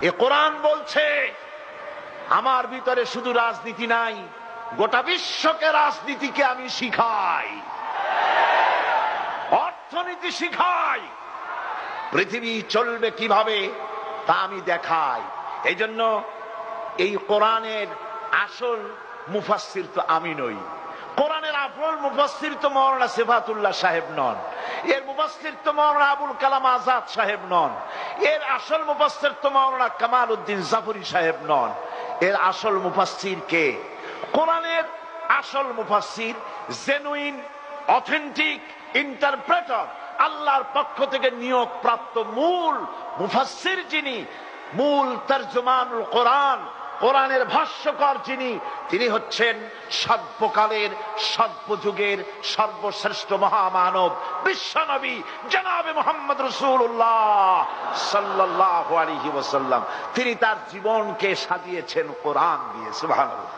এ কোরআন বলছে আমার ভিতরে শুধু রাজনীতি নাই, গোটা বিশ্বকে রাজনীতিকে আমি শিখাই, অর্থনীতি শিখাই, পৃথিবী চলবে কিভাবে তা আমি দেখাই। এই জন্য এই কোরআনের আসল মুফাসসির তো আমি নই, কোরআনের আসল মুফাসসির তো মাওলানা সিফাতুল্লাহ সাহেব নন, এর মুফাসসির তো মাওলানা আবুল কালাম আজাদ সাহেব নন, এর আসল মুফাসসির তো মাওলানা কামাল উদ্দিন জাফরি সাহেব নন। এর আসল মুফাসসির কে? কোরআনের আসল মুফাসসির, জেনুইন অথেন্টিক ইন্টারপ্রেটার, আল্লাহর পক্ষ থেকে নিয়োগ প্রাপ্ত মূল মুফাসসির যিনি, মূল তরজমানুল কোরআন, কোরআনের ভাষ্যকার যিনি, তিনি হচ্ছেন সর্বকালের সর্বযুগের সর্বশ্রেষ্ঠ মহামানব বিশ্বনবী জনাবে মুহাম্মদ রাসূলুল্লাহ সাল্লাল্লাহু আলাইহি ওয়াসাল্লাম। তিনি তার জীবনকে সাজিয়েছেন কোরআন দিয়ে। সুবহানাল্লাহ।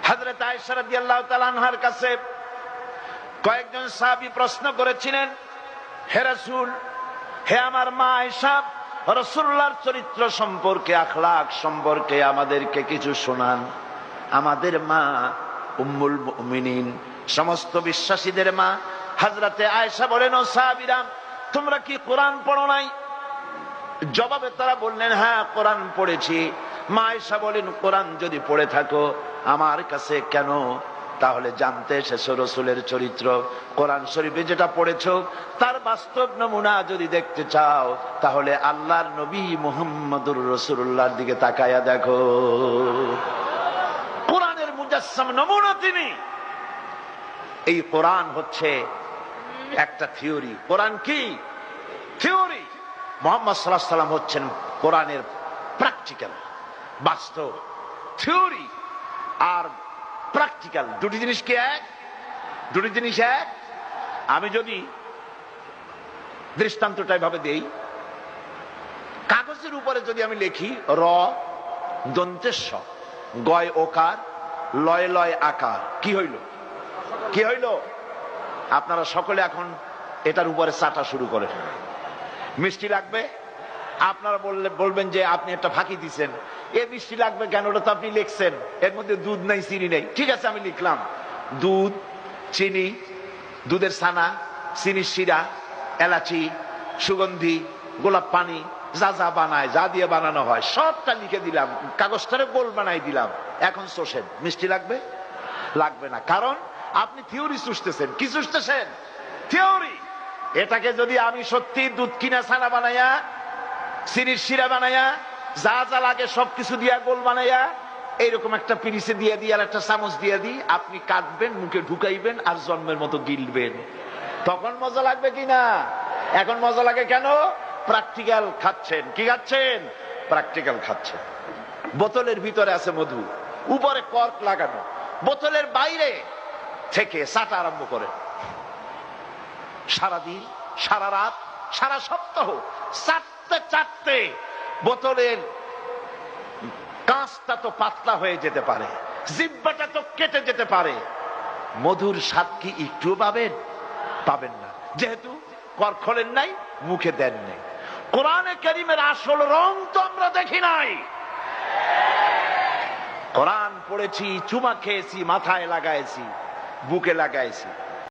হযরত আয়েশা রাদিয়াল্লাহু তাআলা আনহার কাছে কয়েকজন সাহাবী প্রশ্ন করেছিলেন, হে রাসূল, হে আমার মা আয়েশা, রাসূলুল্লাহর চরিত্র সম্পর্কে, আখলাক সম্পর্কে আমাদেরকে কিছু শোনান। আমাদের মা উম্মুল মুমিনিন, সমস্ত বিশ্বাসীদের মা হযরতে আয়েশা বলেন, ও সাহাবীরা, তোমরা কি কোরআন পড়ো নাই? জবাবে তারা বললেন, হ্যাঁ কোরআন পড়েছি। মা আয়েশা বলেন, কোরআন যদি পড়ে থাকো আমার কাছে কেন তাহলে জানতে এসেছো রাসূলের চরিত্র? কোরআন শরীফে যেটা পড়েছো তার বাস্তব নমুনা যদি দেখতে চাও তাহলে আল্লাহর নবী মুহাম্মদুর রাসূলুল্লাহর দিকে তাকায়া দেখো। কোরআনের মুজাসসাম নমুনা তিনি। এই কোরআন হচ্ছে একটা থিওরি। কোরআন কি? থিওরি। মুহাম্মদ সাল্লাল্লাহু আলাইহি সাল্লাম হচ্ছেন কোরআনের প্র্যাকটিক্যাল, বাস্তব। থিওরি আর প্র্যাকটিক্যাল দুটি জিনিস কি এক? দুটি জিনিস এক। আমি যদি দৃষ্টান্তটা এভাবে দেই, কাগজের উপরে যদি আমি লিখি র দন্তেশ গয় ওকার লয় লয় আকার, কি হইল? কি হইল? আপনারা সকলে এখন এটার উপরে চাটা শুরু করেন। মিষ্টি লাগবে? আপনারা বলবেন যে আপনি একটা ফাঁকি দিচ্ছেন, এ মিষ্টি লাগবে কেন? ওটা তো আপনি লিখছেন, এর মধ্যে দুধ নাই, চিনি নেই। ঠিক আছে, আমি লিখলাম দুধ, চিনি, দুধের ছানা, চিনির শিরা, এলাচি, সুগন্ধি, গোলাপ পানি, যা যা বানায়, যা দিয়ে বানানো হয় সবটা লিখে দিলাম, কাগজটারে গোল বানাই দিলাম। এখন চষেন, মিষ্টি লাগবে? লাগবে না, কারণ আপনি থিওরি চুষতেছেন। কি চুষতেছেন? থিওরি। এটাকে যদি আমি সত্যি দুধ কিনা ছানা বানাইয়া, চিনির শিরা বানাইয়া, যা যা লাগে সবকিছু দিয়া গোল বানাইয়া এইরকম একটা পিরিচে দিয়ে দিয়ে আর একটা চামচ দিয়ে দিই, আপনি কাটবেন, মুখে ঢুকাইবেন আর জন্মের মতো গিলবেন, তখন মজা লাগবে কিনা? এখন মজা লাগে কেন? প্র্যাকটিক্যাল খাচ্ছেন। কি খাচ্ছেন? প্র্যাকটিক্যাল খাচ্ছেন। বোতলের ভিতরে আছে মধু, উপরে কর্ক লাগানো, বোতলের বাইরে থেকে চাটা আরম্ভ করেন। সারাদিন, সারা রাত, সারা সপ্তাহ চাটতে চাটতে বোতলের কাঁচটা তো পাতলা হয়ে যেতে পারে, জিহ্বাটা তো কেটে যেতে পারে, মধুর স্বাদ কি একটু পাবেন? পাবেন না, যেহেতু কর্ক খোলেন নাই, মুখে দেন নাই। কোরআনে কারীমের আসল রং তো আমরা দেখি নাই। কোরআন পড়েছি, চুমা খেয়েছি, মাথায় লাগাইছি, বুকে লাগাইছি,